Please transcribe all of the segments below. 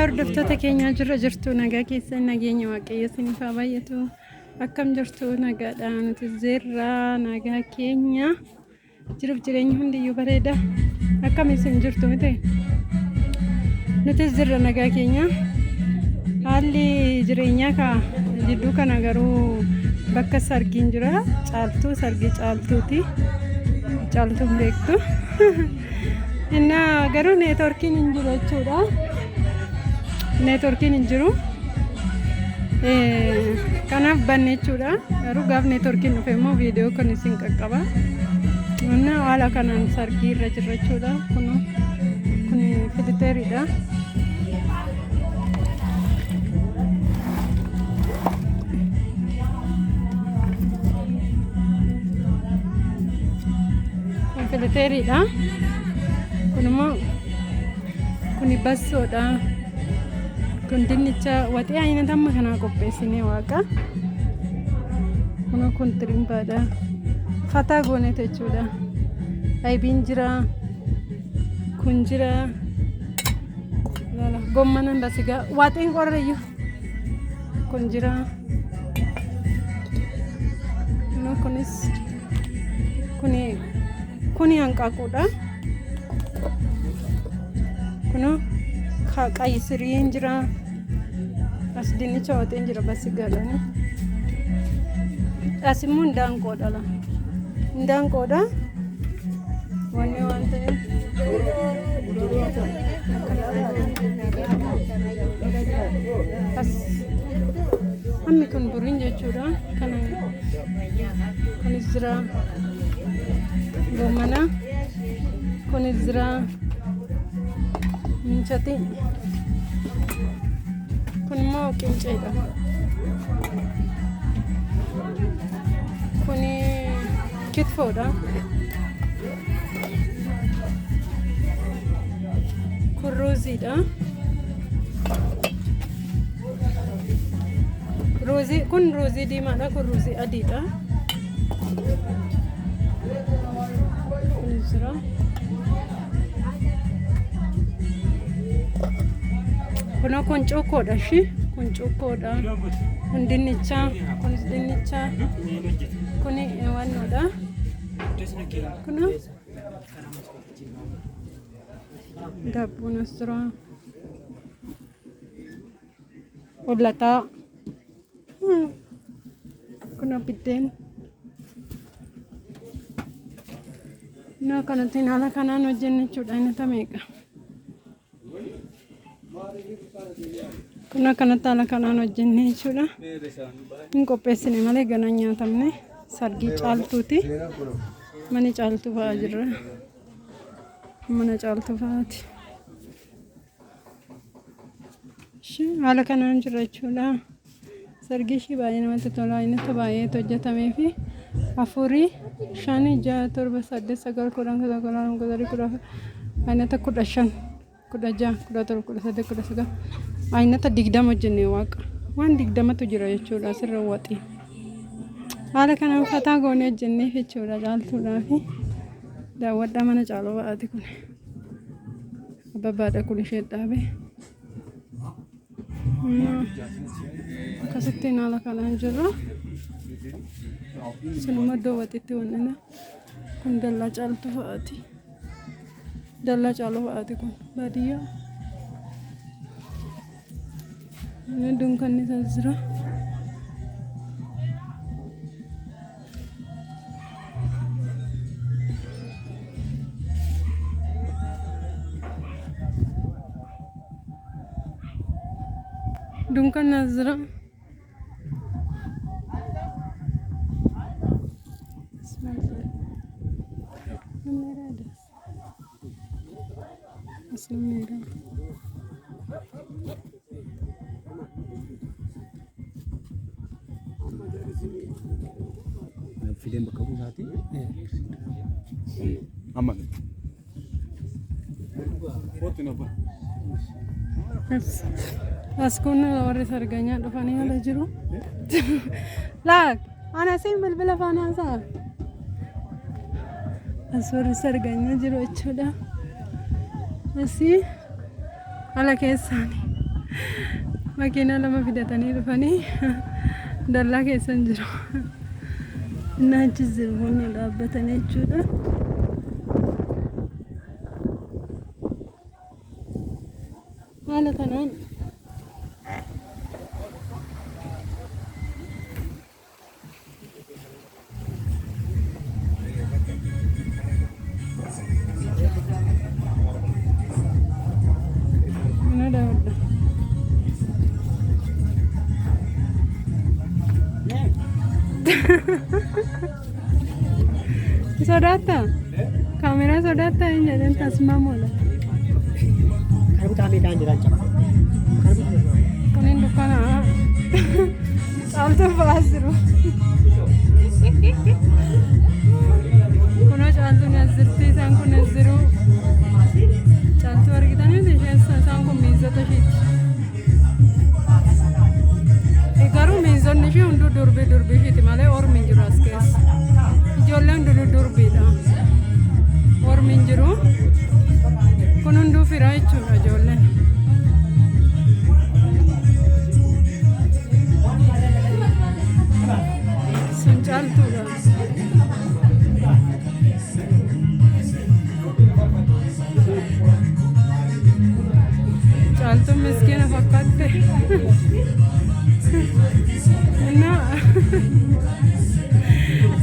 Hordoftoota keenya jirra jirtu nagaa keessa nageenya waaqayyo isiniif haa baay'atu. Akkam jirtu nagaadhaan nuti jirra nagaa keenya jiruuf jireenya hundiyyuu bareeda. Akkam isin jirtu miti nuti jirra nagaa keenya haalli jireenyaa ka jidduu kana garuu bakka sargiin jira caaltuu sargii caaltuuti caaltuun beektu inna garuu neetworkiin hin jiru jechuudha. Neetworkiin hin jiru kanaaf banne jechuudha. Garuu gaaf neetworkiin dhufe immoo viidiyoo kan isin qaqqaba. Inna haala kanaan sargii irra jirra jechuudha. Kun filiteeriidha. Filiteeriidha. Kun immoo kuni bassoodha. Kun dinnicha waxii aynata amma kanaa qopheessinee waaqa. Kun tirimbaadha. Fataa gooneet jechuudha. Aybiin jira. Kun jira. Gommanan basigaa waaxiin qorrayyuu. Kun jira. Kunis kuni hanqaaquudha. Qayyisiriin jira. As dinnicha waxeen jira basigaadhaan. As immoo indaanqoodha la. Indaanqoodha. Wanni waan ta'eef. As hammi kun buriin jechuudha. Kunis jira. Gommana. Kunis jira. Minchati. Kun immoo qinceedha. Kuni kitfoodha. Kun ruuziidha. Kun ruuzii diimaadha. Kun ruuzii adiidha. Kun jira. Kun cuukkoodha shi. Kun cuukkoodha. Kun dinnicha. Kunis dinnicha. Kun wannoodha. Kun daabboon as jira. Hollataa. Kun biddeen. Kanattiin haala kanaan hojjennu jechuudha. Innata meeqa? Kun akkanatti haala kanaan hojjenne jechuudha. Hin qopheessine malee ganaa nyaatamne sargii caaltuuti. Mani caaltuu fa'aa jirra. Mana caaltuu fa'aati. Haala kanaan jirra jechuudha. Sargii ishii baay'ee namatti tola. Innata baay'eetu hojjetamee fi 4 5 6 7 8 9 10 11 12 innata 15 16 17 18 19 aynata 20 hojjenne waaqa. Waan 20tu jira jechuudha asirra waxii. Haala kanaan fataa goonee hojjennee jechuudha caaltuudhaa fi daawwadhaa mana caaloo ba'aati kun. Abbabaadha kun ishee dhaabe. Akkasittiin haala kanaan jirra. Sinuma iddoo waxiitti wannina kun dallaa caaltuu fa'aati. Dallaa caaloo fa'aati kun baadiyyaa. Dunkaanni isaas jira. Dunkaanni as jira. Fidem bakka buusaati. Amma. Foto napa? As kun warri sarganyaa dhufanii ala jiru. Laak ana siin bilbila faana isaa. As warri sarganyaa jiru jechuudha. Asii ala keessaani. Makiinaa lama fidatanii dhufanii dallaa keessa hin jiru. Inni achis jiru kun dhaabbatanii jechuudha. Haala kanaan sodaata kaameraa sodaata hin jedhan tasuma moola Karbu kami kan jalan cepat. kunin dukkana caaltuu ba'aa jiru kunoo caaltuun as jirti isaan kun as jiru caaltuu argitanii isaan kun miizota ishiiti garuu miizonni ishii hunduu durbii ishiiti malee ormi hin jiru as keessa ijoolleen hunduu durbiidha ormi hin jiru kun hunduu firaa jechuudha ijoolleen sun caaltuudha caaltuun miskiina fakkaatte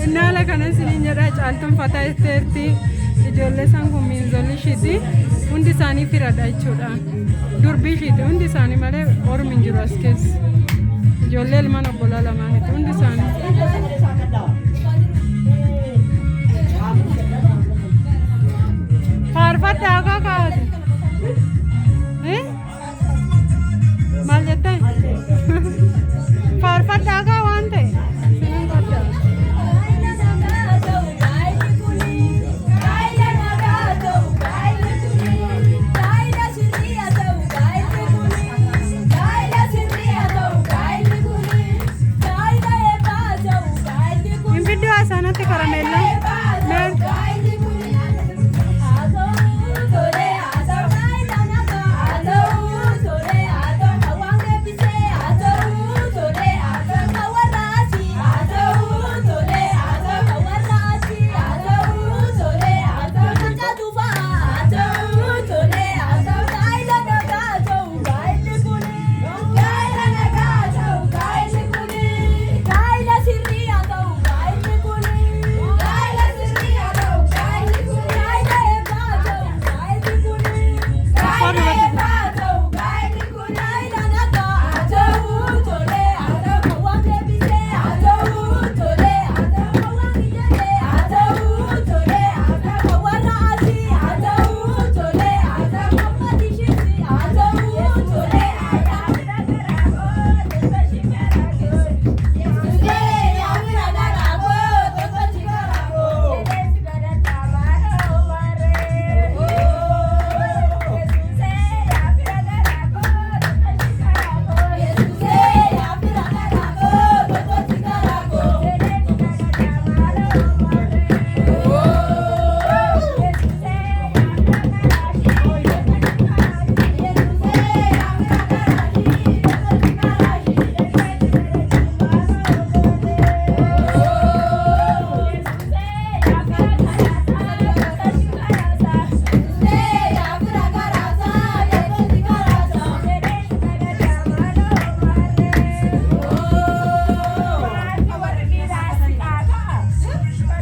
Innaa kana isiniin jedha caaltuun fataa isteerti ijoollee isaan kun miinzolli ishiiti hundi isaanii firadha jechuudha durbii ishiiti hundi isaanii malee ormi hin jiru as keessa ijoollee ilmaan obbolaa lamaaniiti hundi isaanii faarfadhaa akka kaa'ate maal jettee faarfadhaa akka waan ta'e sinin godha sanatti karamella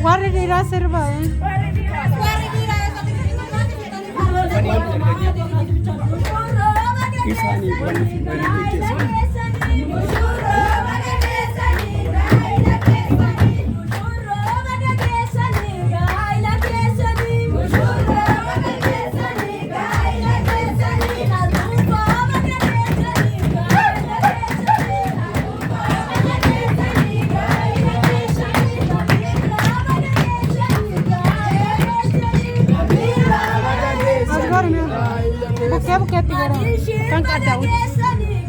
warri dhiiraa sirba bukkee bukkeetti jedhama kan qaddaa'utti